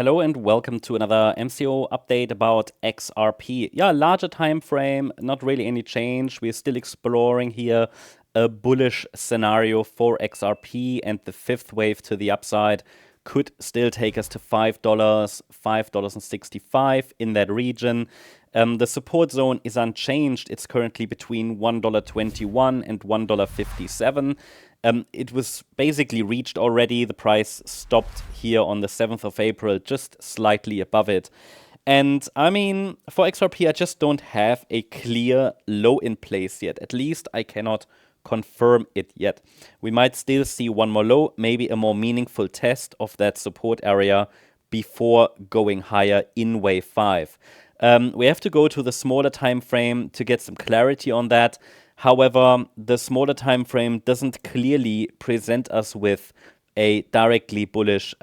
Hello and welcome to another MCO update about XRP. Yeah, larger time frame, not really any change. We're still exploring here a bullish scenario for XRP, and the fifth wave to the upside could still take us to $5, $5.65 in that region. The support zone is unchanged. It's currently between $1.21 and $1.57. It was basically reached already. The price stopped here on the 7th of April, just slightly above it. And I mean, for XRP, I just don't have a clear low in place yet. At least I cannot confirm it yet. We might still see one more low, maybe a more meaningful test of that support area before going higher in wave 5. We have to go to the smaller time frame to get some clarity on that. However, the smaller time frame doesn't clearly present us with a directly bullish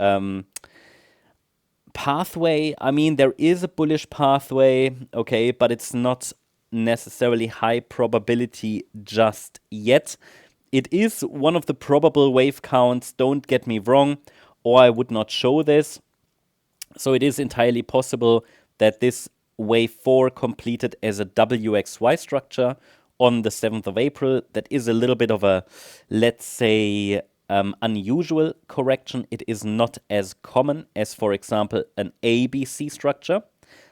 pathway. I mean, there is a bullish pathway, okay, but it's not necessarily high probability just yet. It is one of the probable wave counts, don't get me wrong, or I would not show this. So it is entirely possible that this wave 4 completed as a WXY structure on the 7th of April. That is a little bit of a, let's say, unusual correction. It is not as common as, for example, an ABC structure.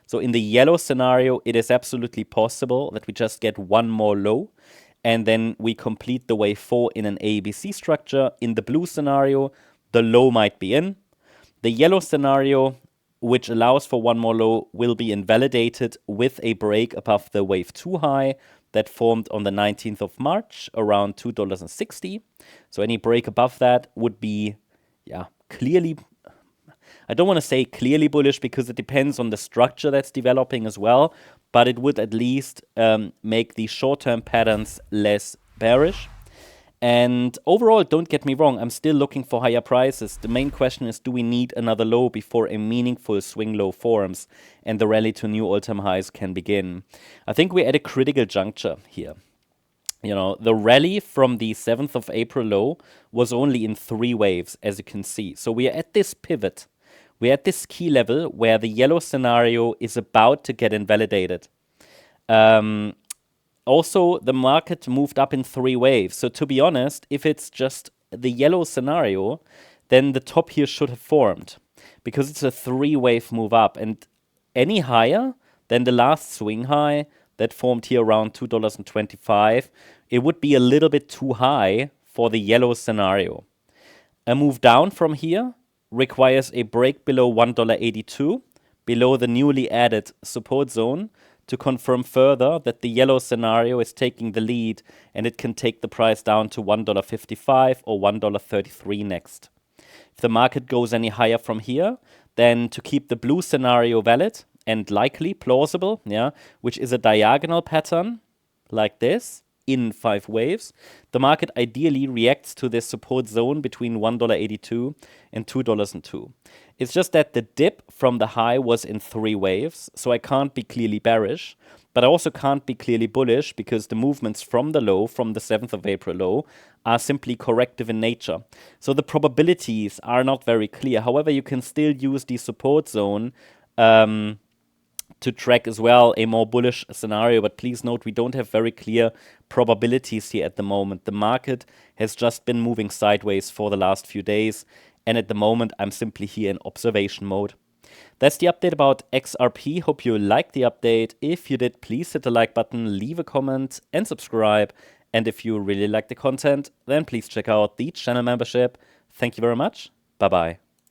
So in the yellow scenario, it is absolutely possible that we just get one more low and then we complete the wave 4 in an ABC structure. In the blue scenario, the low might be in. The yellow scenario, which allows for one more low, will be invalidated with a break above the wave 2 high that formed on the 19th of March around $2.60. So any break above that would be, clearly, I don't want to say clearly bullish because it depends on the structure that's developing as well, but it would at least make the short-term patterns less bearish. And overall, don't get me wrong, I'm still looking for higher prices. The main question is, do we need another low before a meaningful swing low forms and the rally to new all-time highs can begin? I think we're at a critical juncture here. You know, the rally from the 7th of April low was only in 3 waves, as you can see. So we are at this pivot. We're at this key level where the yellow scenario is about to get invalidated. Also, the market moved up in 3 waves. So to be honest, if it's just the yellow scenario, then the top here should have formed because it's a 3-wave move up. And any higher than the last swing high that formed here around $2.25, it would be a little bit too high for the yellow scenario. A move down from here requires a break below $1.82, below the newly added support zone, to confirm further that the yellow scenario is taking the lead and it can take the price down to $1.55 or $1.33 next. If the market goes any higher from here, then to keep the blue scenario valid and likely plausible, which is a diagonal pattern like this in 5 waves, the market ideally reacts to this support zone between $1.82 and $2.02. It's just that the dip from the high was in 3 waves, so I can't be clearly bearish, but I also can't be clearly bullish because the movements from the low, from the 7th of April low, are simply corrective in nature. So the probabilities are not very clear. However, you can still use the support zone to track as well a more bullish scenario, but please note we don't have very clear probabilities here at the moment. The market has just been moving sideways for the last few days, and at the moment I'm simply here in observation mode. That's the update about XRP. Hope you liked the update. If you did, please hit the like button, leave a comment and subscribe. And if you really like the content, then please check out the channel membership. Thank you very much. Bye-bye.